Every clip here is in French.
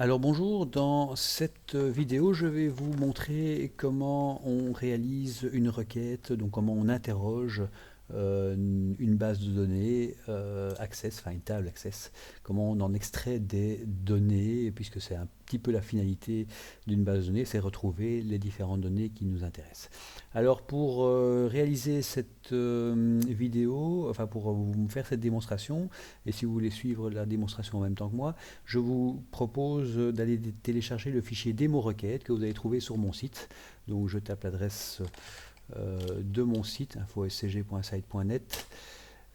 Alors bonjour, dans cette vidéo je vais vous montrer comment on réalise une requête, donc comment on interroge une base de données Access, enfin une table Access, comment on en extrait des données, puisque c'est un petit peu la finalité d'une base de données, c'est retrouver les différentes données qui nous intéressent. Alors pour réaliser cette vidéo, enfin pour vous faire cette démonstration, et si vous voulez suivre la démonstration en même temps que moi, je vous propose d'aller télécharger le fichier démo requête que vous allez trouver sur mon site. Donc je tape l'adresse de mon site infoscg.site.net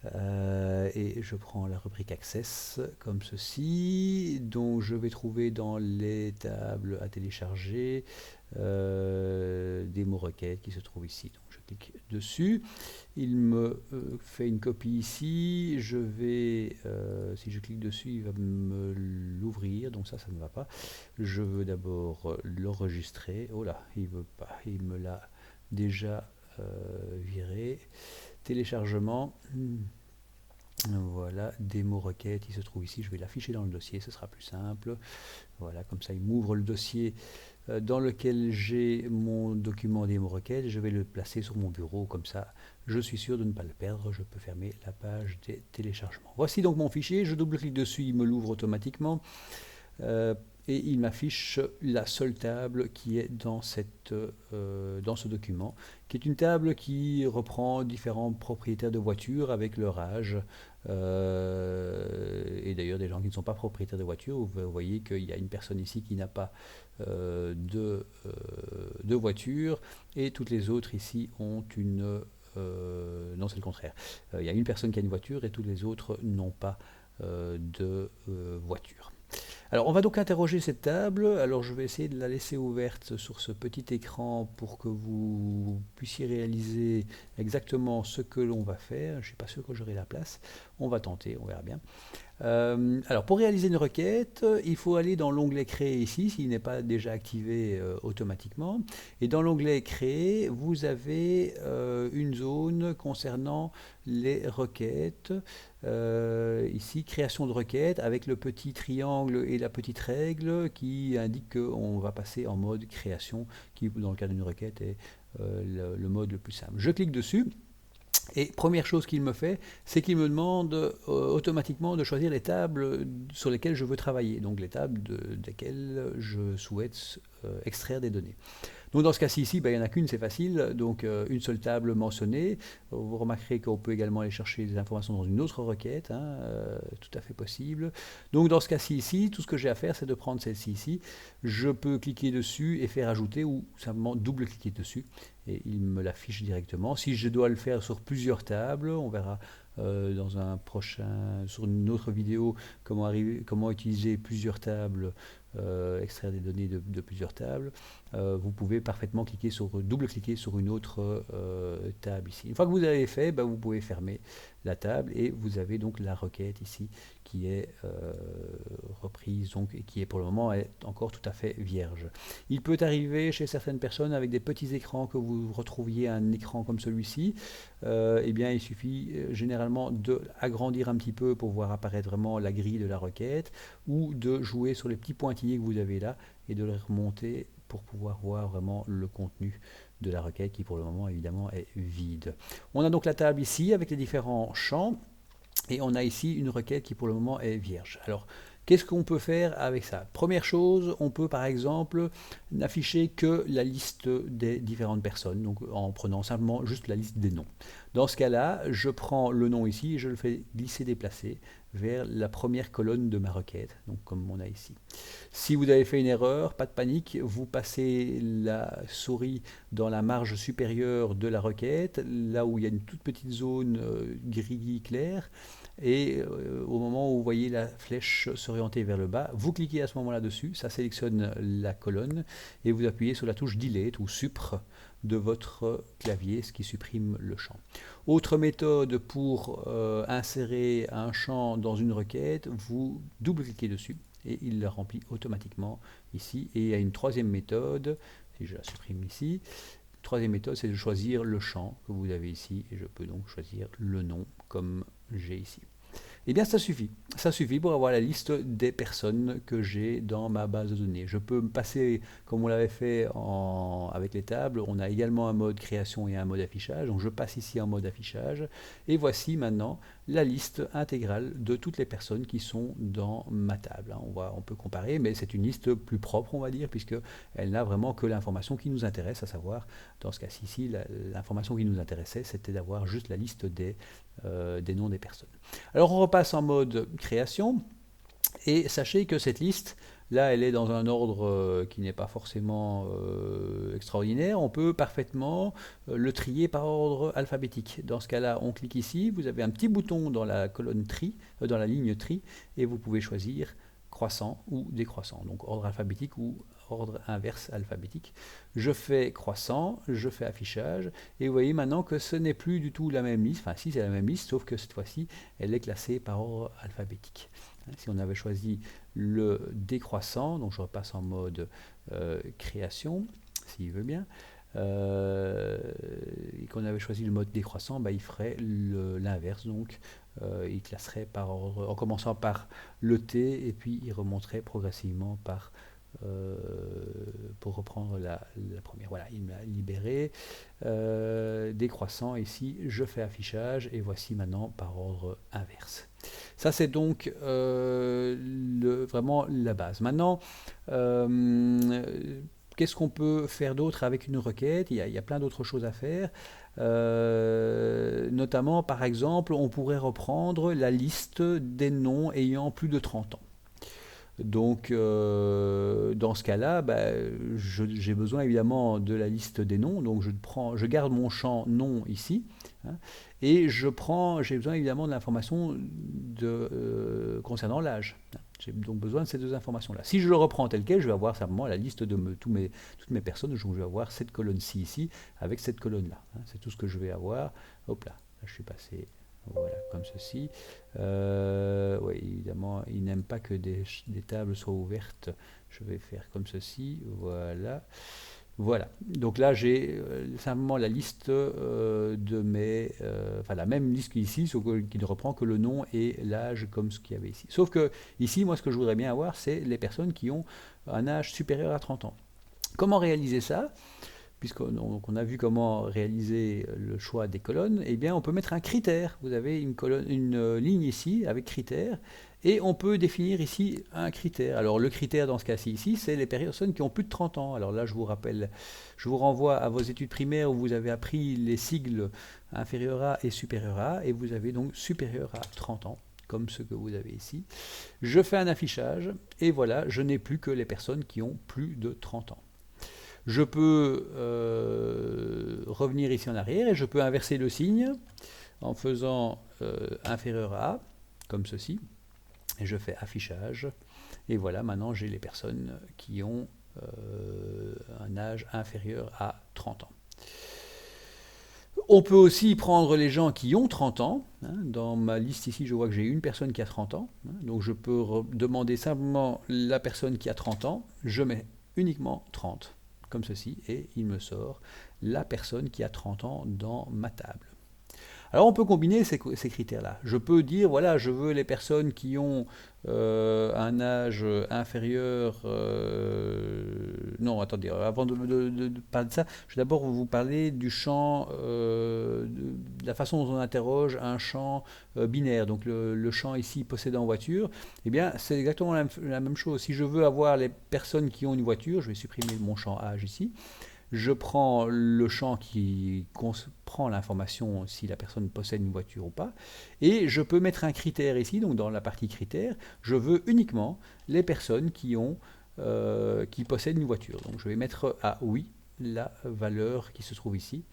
et je prends la rubrique Access comme ceci. Donc je vais trouver dans les tables à télécharger démo requête qui se trouve ici. Donc je clique dessus. Il me fait une copie ici. Je vais, si je clique dessus, il va me l'ouvrir. Donc ça ne va pas. Je veux d'abord l'enregistrer. Oh là, il veut pas. Il me l'a déjà viré. Téléchargement. Voilà, démo requête, il se trouve ici. Je vais l'afficher dans le dossier, ce sera plus simple. Voilà, comme ça, il m'ouvre le dossier dans lequel j'ai mon document démo requête. Je vais le placer sur mon bureau, comme ça je suis sûr de ne pas le perdre. Je peux fermer la page des téléchargements. Voici donc mon fichier, je double-clique dessus, il me l'ouvre automatiquement et il m'affiche la seule table qui est dans ce document, qui est une table qui reprend différents propriétaires de voitures avec leur âge, et d'ailleurs des gens qui ne sont pas propriétaires de voitures. Vous voyez qu'il y a une personne ici qui n'a pas de voiture, et toutes les autres ici ont une... non, c'est le contraire. Il y a une personne qui a une voiture et toutes les autres n'ont pas de voiture. Alors on va donc interroger cette table. Alors je vais essayer de la laisser ouverte sur ce petit écran pour que vous puissiez réaliser exactement ce que l'on va faire. Je ne suis pas sûr que j'aurai la place. On va tenter, on verra bien. Alors pour réaliser une requête, il faut aller dans l'onglet créer ici, s'il n'est pas déjà activé automatiquement. Et dans l'onglet créer, vous avez une zone concernant les requêtes. Ici, création de requête avec le petit triangle et la petite règle qui indique qu'on va passer en mode création, qui dans le cas d'une requête est le mode le plus simple. Je clique dessus. Et première chose qu'il me fait, c'est qu'il me demande automatiquement de choisir les tables sur lesquelles je veux travailler, donc les tables desquelles je souhaite extraire des données. Donc dans ce cas-ci ici, il n'y en a qu'une, c'est facile, donc une seule table mentionnée. Vous remarquerez qu'on peut également aller chercher des informations dans une autre requête, tout à fait possible. Donc dans ce cas-ci ici, tout ce que j'ai à faire, c'est de prendre celle-ci ici. Je peux cliquer dessus et faire ajouter, ou simplement double-cliquer dessus, et il me l'affiche directement. Si je dois le faire sur plusieurs tables, on verra dans un prochain, sur une autre vidéo, comment utiliser plusieurs tables, extraire des données de plusieurs tables. Vous pouvez parfaitement double-cliquer sur une autre table ici. Une fois que vous avez fait, vous pouvez fermer la table et vous avez donc la requête ici qui est reprise, donc, et qui est pour le moment est encore tout à fait vierge. Il peut arriver chez certaines personnes avec des petits écrans que vous retrouviez un écran comme celui-ci. Eh bien, il suffit généralement d'agrandir un petit peu pour voir apparaître vraiment la grille de la requête, ou de jouer sur les petits pointillés que vous avez là et de les remonter pour pouvoir voir vraiment le contenu de la requête qui pour le moment évidemment est vide. On a donc la table ici avec les différents champs et on a ici une requête qui pour le moment est vierge. Alors qu'est-ce qu'on peut faire avec ça? Première chose, on peut par exemple n'afficher que la liste des différentes personnes, donc en prenant simplement juste la liste des noms. Dans ce cas-là, je prends le nom ici et je le fais glisser-déplacer vers la première colonne de ma requête, donc comme on a ici. Si vous avez fait une erreur, pas de panique, vous passez la souris dans la marge supérieure de la requête, là où il y a une toute petite zone gris clair, et au moment où vous voyez la flèche s'orienter vers le bas, vous cliquez à ce moment-là dessus, ça sélectionne la colonne, et vous appuyez sur la touche Delete ou Supr de votre clavier, ce qui supprime le champ. Autre méthode pour insérer un champ dans une requête, vous double-cliquez dessus et il le remplit automatiquement ici. Et il y a une troisième méthode, si je la supprime ici, troisième méthode, c'est de choisir le champ que vous avez ici, et je peux donc choisir le nom comme j'ai ici. Eh bien, ça suffit. Ça suffit pour avoir la liste des personnes que j'ai dans ma base de données. Je peux me passer, comme on l'avait fait avec les tables, on a également un mode création et un mode affichage. Donc je passe ici en mode affichage. Et voici maintenant la liste intégrale de toutes les personnes qui sont dans ma table. On peut comparer, mais c'est une liste plus propre, on va dire, puisqu'elle n'a vraiment que l'information qui nous intéresse, à savoir, dans ce cas-ci, l'information qui nous intéressait, c'était d'avoir juste la liste des noms des personnes. Alors on repasse en mode création et sachez que cette liste, là elle est dans un ordre qui n'est pas forcément extraordinaire, on peut parfaitement le trier par ordre alphabétique. Dans ce cas-là, on clique ici, vous avez un petit bouton dans la colonne tri, dans la ligne tri, et vous pouvez choisir croissant ou décroissant, donc ordre alphabétique ou ordre inverse alphabétique. Je fais croissant, je fais affichage, et vous voyez maintenant que ce n'est plus du tout la même liste, enfin si c'est la même liste, sauf que cette fois-ci, elle est classée par ordre alphabétique. Si on avait choisi le décroissant, donc je repasse en mode création, s'il veut bien, et qu'on avait choisi le mode décroissant, il ferait l'inverse, donc il classerait par ordre, en commençant par le T, et puis il remonterait progressivement pour reprendre la première. Voilà, il m'a libéré. Décroissant ici, je fais affichage et voici maintenant par ordre inverse. Ça c'est donc vraiment la base. Maintenant, qu'est-ce qu'on peut faire d'autre avec une requête? Il y a plein d'autres choses à faire. Notamment, par exemple, on pourrait reprendre la liste des noms ayant plus de 30 ans. Donc, dans ce cas-là, j'ai besoin évidemment de la liste des noms. Donc, je garde mon champ nom ici, et j'ai besoin évidemment de l'information concernant l'âge. J'ai donc besoin de ces deux informations-là. Si je le reprends tel quel, je vais avoir simplement la liste de toutes mes personnes. Donc, je vais avoir cette colonne-ci ici avec cette colonne-là. C'est tout ce que je vais avoir. Hop là, je suis passé. Voilà, comme ceci. Oui, évidemment, il n'aime pas que des tables soient ouvertes. Je vais faire comme ceci. Voilà. Voilà. Donc là, j'ai simplement la liste de mes... enfin, la même liste qu'ici, sauf qui ne reprend que le nom et l'âge comme ce qu'il y avait ici. Sauf que ici, moi, ce que je voudrais bien avoir, c'est les personnes qui ont un âge supérieur à 30 ans. Comment réaliser ça? Puisqu'on a vu comment réaliser le choix des colonnes, eh bien on peut mettre un critère. Vous avez une ligne ici avec critère, et on peut définir ici un critère. Alors le critère dans ce cas-ci ici, c'est les personnes qui ont plus de 30 ans. Alors là je vous renvoie à vos études primaires où vous avez appris les sigles inférieur à et supérieur à, et vous avez donc supérieur à 30 ans, comme ce que vous avez ici. Je fais un affichage, et voilà, je n'ai plus que les personnes qui ont plus de 30 ans. Je peux revenir ici en arrière et je peux inverser le signe en faisant inférieur à, comme ceci. Et je fais affichage. Et voilà, maintenant j'ai les personnes qui ont un âge inférieur à 30 ans. On peut aussi prendre les gens qui ont 30 ans. Dans ma liste ici, je vois que j'ai une personne qui a 30 ans. Donc je peux demander simplement la personne qui a 30 ans. Je mets uniquement 30. Comme ceci, et il me sort la personne qui a 30 ans dans ma table. Alors on peut combiner ces critères-là. Je peux dire, voilà, je veux les personnes qui ont un âge inférieur... non, attendez, avant de parler de ça, je vais d'abord vous parler du champ, de la façon dont on interroge un champ binaire. Donc le champ ici, possédant voiture, eh bien c'est exactement la même chose. Si je veux avoir les personnes qui ont une voiture, je vais supprimer mon champ âge ici. Je prends le champ qui prend l'information si la personne possède une voiture ou pas, et je peux mettre un critère ici, donc dans la partie critères, je veux uniquement les personnes qui possèdent une voiture. Donc je vais mettre à oui la valeur qui se trouve ici.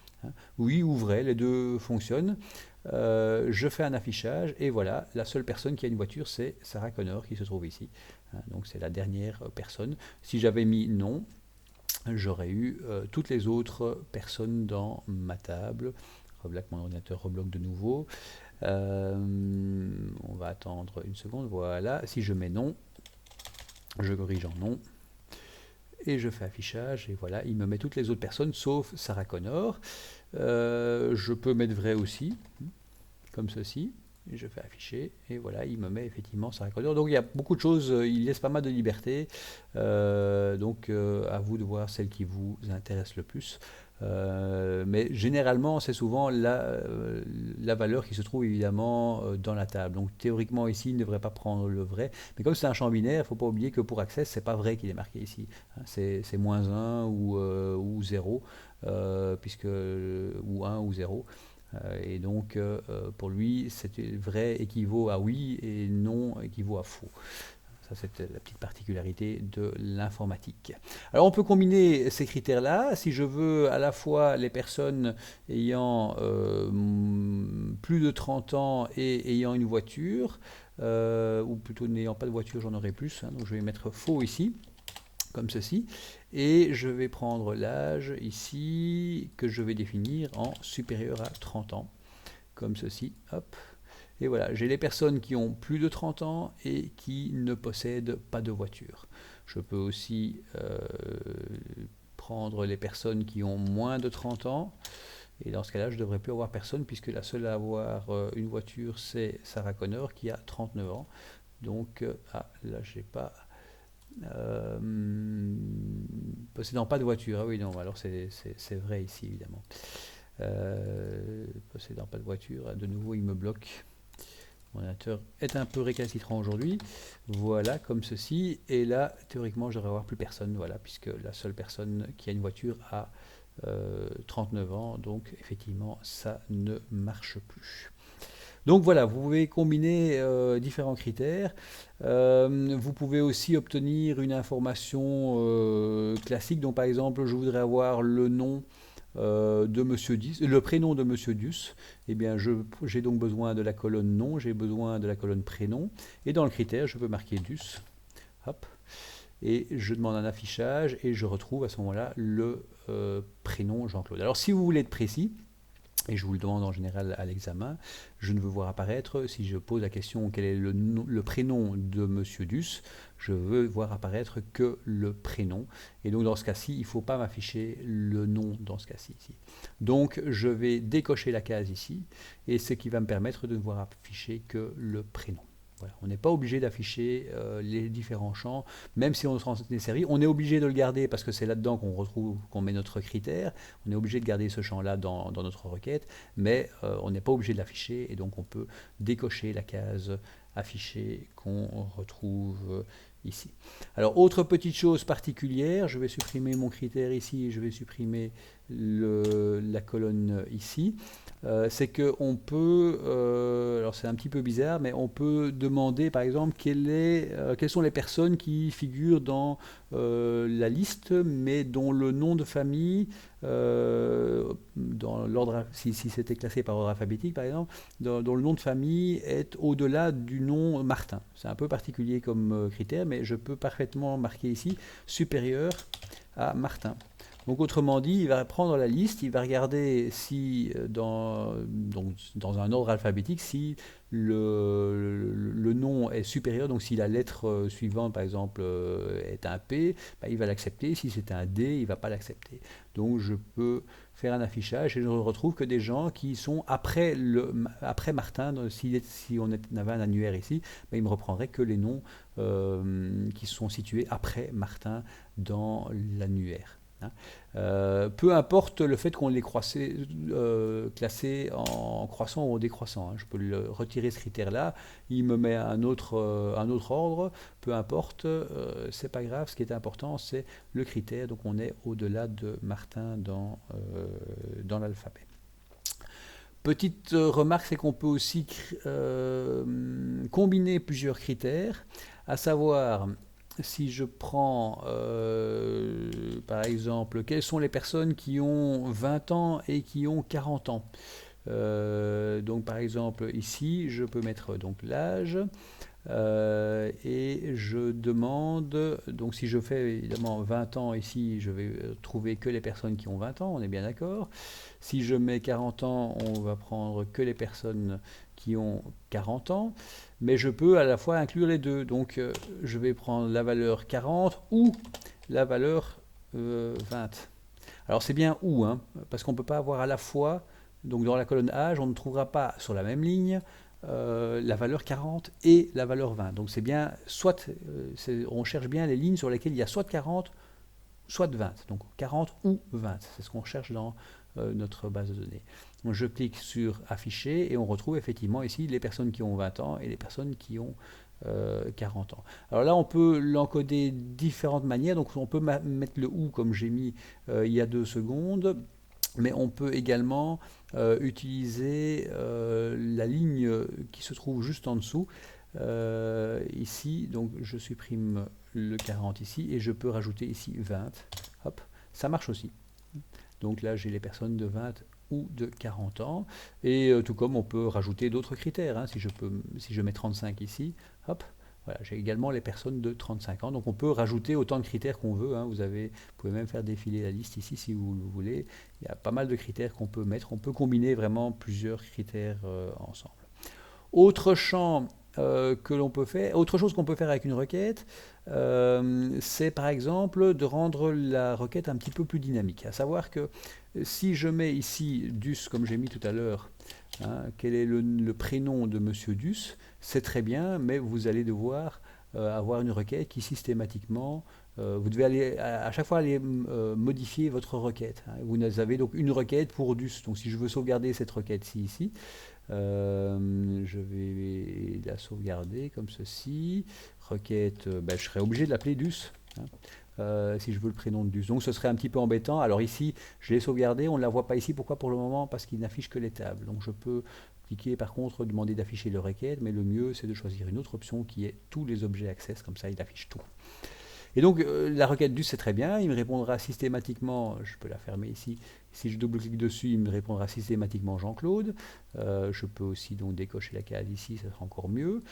Oui ou vrai, les deux fonctionnent. Je fais un affichage, et voilà, la seule personne qui a une voiture, c'est Sarah Connor qui se trouve ici. Donc c'est la dernière personne. Si j'avais mis non, j'aurais eu toutes les autres personnes dans ma table. Voilà que mon ordinateur rebloque de nouveau. On va attendre une seconde. Voilà, si je mets non, je corrige en non. Et je fais affichage, et voilà, il me met toutes les autres personnes, sauf Sarah Connor. Je peux mettre vrai aussi, comme ceci. et je fais afficher, et voilà, il me met effectivement sa racordure. Donc il y a beaucoup de choses, il laisse pas mal de liberté, donc à vous de voir celle qui vous intéresse le plus. Mais généralement, c'est souvent la valeur qui se trouve évidemment dans la table. Donc théoriquement ici, il ne devrait pas prendre le vrai. Mais comme c'est un champ binaire, il ne faut pas oublier que pour Access, c'est pas vrai qu'il est marqué ici. Hein, c'est moins 1 ou 0, puisque, ou 1 ou 0. Et donc, pour lui, vrai équivaut à oui et non équivaut à faux. Ça, c'est la petite particularité de l'informatique. Alors, on peut combiner ces critères-là. Si je veux à la fois les personnes ayant plus de 30 ans et ayant une voiture, ou plutôt n'ayant pas de voiture, j'en aurai plus. Hein, donc, je vais mettre faux ici, comme ceci. Et je vais prendre l'âge ici, que je vais définir en supérieur à 30 ans, comme ceci. Hop. Et voilà, j'ai les personnes qui ont plus de 30 ans et qui ne possèdent pas de voiture. Je peux aussi prendre les personnes qui ont moins de 30 ans. Et dans ce cas-là, je ne devrais plus avoir personne, puisque la seule à avoir une voiture, c'est Sarah Connor, qui a 39 ans. Donc, là, je n'ai pas... possédant pas de voiture. Ah oui, non, alors c'est vrai ici, évidemment. Possédant pas de voiture, de nouveau, il me bloque. Mon ordinateur est un peu récalcitrant aujourd'hui. Voilà, comme ceci. Et là, théoriquement, je devrais avoir plus personne. Voilà, puisque la seule personne qui a une voiture a 39 ans. Donc, effectivement, ça ne marche plus. Donc voilà, vous pouvez combiner différents critères. Vous pouvez aussi obtenir une information classique. Donc, par exemple, je voudrais avoir le nom de Monsieur Dius, le prénom de Monsieur Dius. Eh bien, j'ai donc besoin de la colonne nom, j'ai besoin de la colonne prénom, et dans le critère, je peux marquer Dius. Hop. Et je demande un affichage, et je retrouve à ce moment-là le prénom Jean-Claude. Alors, si vous voulez être précis, et je vous le demande en général à l'examen, je ne veux voir apparaître, si je pose la question quel est le prénom de Monsieur Duss, je veux voir apparaître que le prénom. Et donc dans ce cas-ci, il ne faut pas m'afficher le nom dans ce cas-ci. Donc je vais décocher la case ici, et ce qui va me permettre de ne voir afficher que le prénom. Voilà. On n'est pas obligé d'afficher les différents champs, même si on transmet des séries. On est obligé de le garder parce que c'est là-dedans qu'on met notre critère. On est obligé de garder ce champ-là dans notre requête, mais on n'est pas obligé de l'afficher, et donc on peut décocher la case afficher qu'on retrouve ici. Alors, autre petite chose particulière, je vais supprimer mon critère ici, je vais supprimer la colonne ici. C'est qu'on peut, alors c'est un petit peu bizarre, mais on peut demander par exemple quelles sont les personnes qui figurent dans la liste, mais dont le nom de famille, dans l'ordre, si c'était classé par ordre alphabétique par exemple, dont le nom de famille est au-delà du nom Martin. C'est un peu particulier comme critère, mais je peux parfaitement marquer ici supérieur à Martin. Donc autrement dit, il va prendre la liste, il va regarder si dans un ordre alphabétique, si le nom est supérieur, donc si la lettre suivante par exemple est un P, bah, il va l'accepter, si c'est un D, il ne va pas l'accepter. Donc je peux faire un affichage et je ne retrouve que des gens qui sont après Martin. Si on avait un annuaire ici, bah, il me reprendrait que les noms qui sont situés après Martin dans l'annuaire. Peu importe le fait qu'on les classé en croissant ou en décroissant. Hein. Je peux le retirer ce critère-là, il me met un autre ordre, peu importe, c'est pas grave, ce qui est important c'est le critère, donc on est au-delà de Martin dans l'alphabet. Petite remarque, c'est qu'on peut aussi combiner plusieurs critères, à savoir si je prends par exemple quelles sont les personnes qui ont 20 ans et qui ont 40 ans. Donc par exemple ici je peux mettre donc l'âge et je demande, donc si je fais évidemment 20 ans ici, je vais trouver que les personnes qui ont 20 ans, on est bien d'accord. Si je mets 40 ans, on va prendre que les personnes qui ont 40 ans, mais je peux à la fois inclure les deux. Donc je vais prendre la valeur 40 ou la valeur 20. Alors c'est bien ou, hein, parce qu'on ne peut pas avoir à la fois, donc dans la colonne âge, on ne trouvera pas sur la même ligne la valeur 40 et la valeur 20. Donc c'est bien, soit on cherche bien les lignes sur lesquelles il y a soit 40, soit 20. Donc 40 ou 20, c'est ce qu'on cherche dans notre base de données. Donc je clique sur afficher et on retrouve effectivement ici les personnes qui ont 20 ans et les personnes qui ont 40 ans. Alors là, on peut l'encoder de différentes manières. Donc on peut mettre le OU comme j'ai mis il y a 2 secondes. Mais on peut également utiliser la ligne qui se trouve juste en dessous, ici. Donc je supprime le 40 ici et je peux rajouter ici 20. Hop, ça marche aussi. Donc là, j'ai les personnes de 20 ou de 40 ans. Et tout comme on peut rajouter d'autres critères. Hein. Si je mets 35 ici, hop, voilà, j'ai également les personnes de 35 ans. Donc on peut rajouter autant de critères qu'on veut. Hein. Vous pouvez même faire défiler la liste ici si vous le voulez. Il y a pas mal de critères qu'on peut mettre. On peut combiner vraiment plusieurs critères ensemble. Autre champ que l'on peut faire, autre chose qu'on peut faire avec une requête, c'est par exemple de rendre la requête un petit peu plus dynamique. À savoir que si je mets ici Dus, comme j'ai mis tout à l'heure, hein, quel est le prénom de Monsieur Dus, c'est très bien, mais vous allez devoir avoir une requête qui systématiquement, vous devez aller à chaque fois aller modifier votre requête. Hein. Vous avez donc une requête pour Dus. Donc si je veux sauvegarder cette requête-ci ici, je vais la sauvegarder comme ceci. Requête, je serai obligé de l'appeler Dus. Hein. Si je veux le prénom de Dus. Donc ce serait un petit peu embêtant. Alors ici, je l'ai sauvegardé, on ne la voit pas ici. Pourquoi pour le moment? Parce qu'il n'affiche que les tables. Donc je peux cliquer par contre, demander d'afficher le requête, mais le mieux c'est de choisir une autre option qui est tous les objets access, comme ça il affiche tout. Et donc la requête Dus c'est très bien, il me répondra systématiquement, je peux la fermer ici, si je double-clique dessus, il me répondra systématiquement Jean-Claude. Je peux aussi donc décocher la case ici, ça sera encore mieux.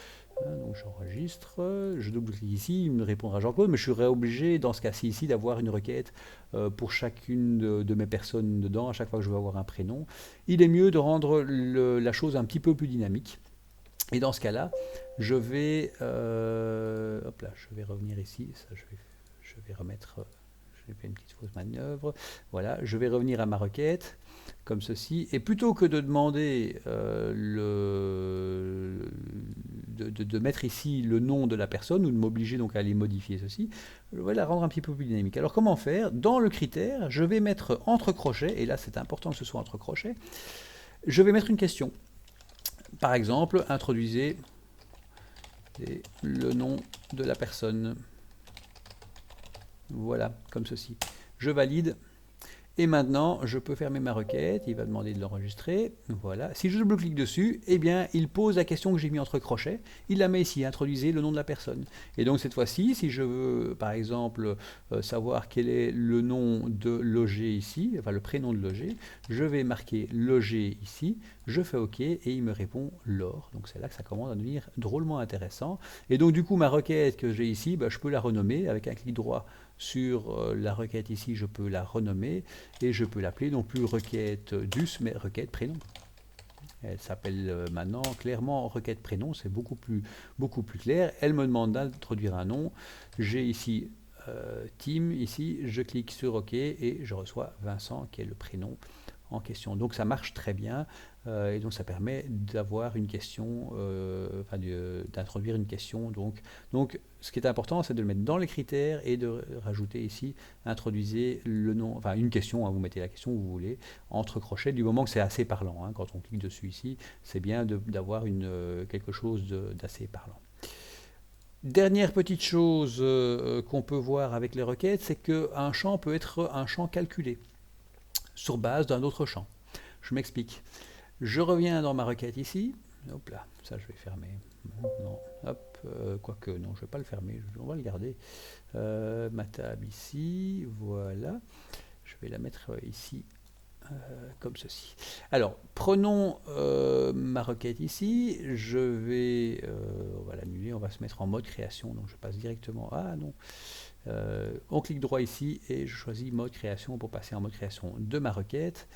Hein, donc j'enregistre, je double-clique ici, il me répondra Jean-Claude, mais je serai obligé dans ce cas-ci ici d'avoir une requête pour chacune de mes personnes dedans, à chaque fois que je veux avoir un prénom. Il est mieux de rendre la chose un petit peu plus dynamique. Et dans ce cas-là, je vais, hop là, je vais revenir ici, ça, je vais remettre, j'ai fait une petite fausse manœuvre, voilà, je vais revenir à ma requête, comme ceci, et plutôt que de demander de mettre ici le nom de la personne, ou de m'obliger donc à aller modifier ceci, je vais la rendre un petit peu plus dynamique. Alors comment faire? Dans le critère, je vais mettre entre crochets, et là c'est important que ce soit entre crochets, je vais mettre une question. Par exemple, introduisez le nom de la personne. Voilà, comme ceci. Je valide. Et maintenant, je peux fermer ma requête. Il va demander de l'enregistrer. Voilà. Si je double-clique dessus, eh bien, il pose la question que j'ai mis entre crochets. Il la met ici, introduisez le nom de la personne. Et donc, cette fois-ci, si je veux, par exemple, savoir quel est le nom de Loger ici, enfin le prénom de Loger, je vais marquer Loger ici. Je fais OK et il me répond Laure. Donc, c'est là que ça commence à devenir drôlement intéressant. Et donc, du coup, ma requête que j'ai ici, je peux la renommer avec un clic droit sur la requête ici, je peux la renommer et je peux l'appeler non plus requête Dus, mais requête prénom. Elle s'appelle maintenant clairement requête prénom, c'est beaucoup plus clair. Elle me demande d'introduire un nom. J'ai ici Tim, ici, je clique sur OK et je reçois Vincent qui est le prénom en question. Donc ça marche très bien et donc ça permet d'avoir une question, d'introduire une question. Donc ce qui est important, c'est de le mettre dans les critères et de rajouter ici, introduisez le nom, enfin une question, hein, vous mettez la question que vous voulez, entre crochets, du moment que c'est assez parlant. Hein, quand on clique dessus ici, c'est bien d'avoir quelque chose d'assez parlant. Dernière petite chose qu'on peut voir avec les requêtes, c'est qu'un champ peut être un champ calculé sur base d'un autre champ. Je m'explique. Je reviens dans ma requête ici. Hop là, ça je vais fermer. Non, hop, quoique non, je ne vais pas le fermer, on va le garder. Ma table ici, voilà. Je vais la mettre ici, comme ceci. Alors, prenons ma requête ici. Je vais, on va l'annuler, on va se mettre en mode création. Donc je passe directement. Ah non. On clique droit ici et je choisis mode création pour passer en mode création de ma requête.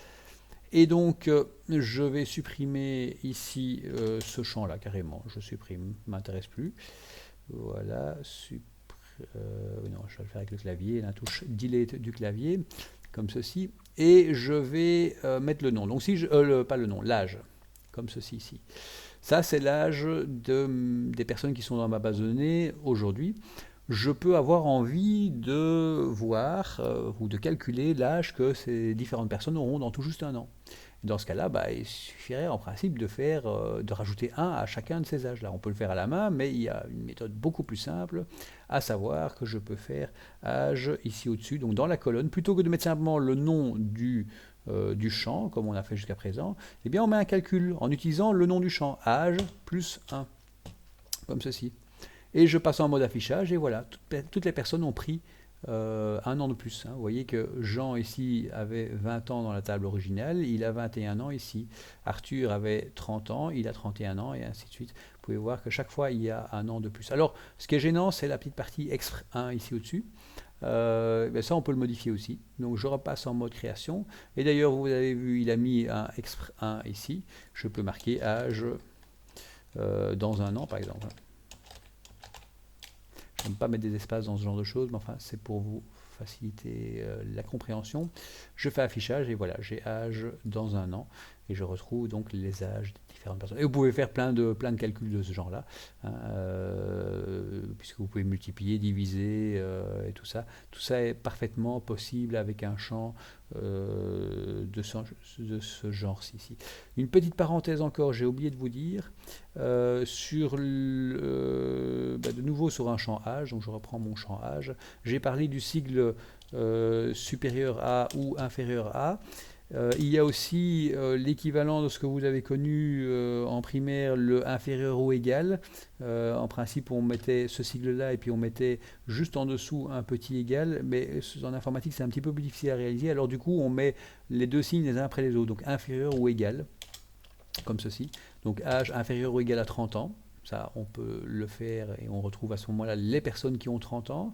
Et donc je vais supprimer ici ce champ là carrément, je supprime, ne m'intéresse plus. Voilà, non, je vais le faire avec le clavier, la touche delete du clavier, comme ceci. Et je vais mettre le nom, donc si pas le nom, l'âge, comme ceci ici. Ça, c'est l'âge des personnes qui sont dans ma base de données aujourd'hui. Je peux avoir envie de voir ou de calculer l'âge que ces différentes personnes auront dans tout juste un an. Dans ce cas-là, il suffirait en principe de rajouter 1 à chacun de ces âges-là. On peut le faire à la main, mais il y a une méthode beaucoup plus simple, à savoir que je peux faire âge ici au-dessus, donc dans la colonne, plutôt que de mettre simplement le nom du champ, comme on a fait jusqu'à présent, eh bien on met un calcul en utilisant le nom du champ, âge plus 1, comme ceci. Et je passe en mode affichage, et voilà, toutes les personnes ont pris un an de plus. Vous voyez que Jean ici avait 20 ans dans la table originale, il a 21 ans ici. Arthur avait 30 ans, il a 31 ans, et ainsi de suite. Vous pouvez voir que chaque fois, il y a un an de plus. Alors, ce qui est gênant, c'est la petite partie extra 1 ici au-dessus. Ça, on peut le modifier aussi. Donc, je repasse en mode création. Et d'ailleurs, vous avez vu, il a mis un extra 1 ici. Je peux marquer âge dans un an, par exemple. Je n'aime pas mettre des espaces dans ce genre de choses, mais enfin, c'est pour vous faciliter la compréhension. Je fais affichage et voilà, j'ai âge dans un an et je retrouve donc les âges des différentes personnes. Et vous pouvez faire plein de calculs de ce genre-là, hein, puisque vous pouvez multiplier, diviser et tout ça. Tout ça est parfaitement possible avec un champ de ce genre-ci. Une petite parenthèse encore, j'ai oublié de vous dire, de nouveau sur un champ âge, donc je reprends mon champ âge, j'ai parlé du sigle supérieur à ou inférieur à. Il y a aussi l'équivalent de ce que vous avez connu en primaire, le inférieur ou égal. En principe, on mettait ce sigle-là et puis on mettait juste en dessous un petit égal, mais en informatique, c'est un petit peu plus difficile à réaliser. Alors du coup, on met les deux signes les uns après les autres, donc inférieur ou égal, comme ceci. Donc âge inférieur ou égal à 30 ans. Ça, on peut le faire et on retrouve à ce moment-là les personnes qui ont 30 ans.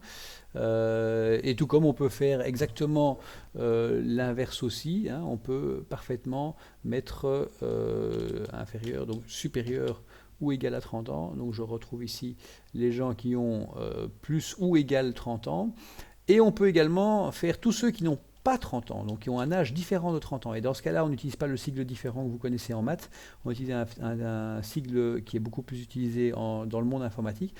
Et tout comme on peut faire exactement l'inverse aussi, hein, on peut parfaitement mettre inférieur, donc supérieur ou égal à 30 ans. Donc je retrouve ici les gens qui ont plus ou égal 30 ans. Et on peut également faire tous ceux qui n'ont pas 30 ans, donc qui ont un âge différent de 30 ans. Et dans ce cas-là, on n'utilise pas le sigle différent que vous connaissez en maths, on utilise un sigle qui est beaucoup plus utilisé dans le monde informatique,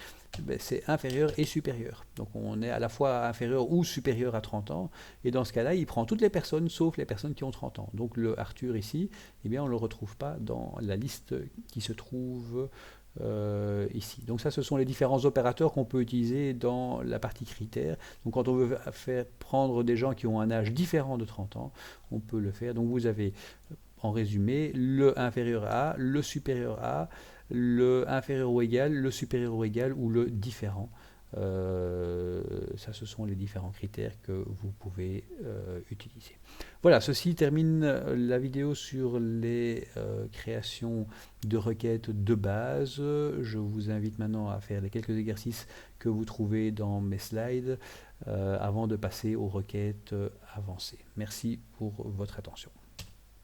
c'est inférieur et supérieur. Donc on est à la fois inférieur ou supérieur à 30 ans, et dans ce cas-là, il prend toutes les personnes sauf les personnes qui ont 30 ans. Donc le Arthur ici, eh bien, on ne le retrouve pas dans la liste qui se trouve ici. Donc ça, ce sont les différents opérateurs qu'on peut utiliser dans la partie critères. Donc quand on veut faire prendre des gens qui ont un âge différent de 30 ans, on peut le faire. Donc vous avez en résumé le inférieur à, le supérieur à, le inférieur ou égal, le supérieur ou égal ou le différent. Ça, ce sont les différents critères que vous pouvez utiliser. Voilà, ceci termine la vidéo sur les créations de requêtes de base. Je vous invite maintenant à faire les quelques exercices que vous trouvez dans mes slides avant de passer aux requêtes avancées. Merci pour votre attention.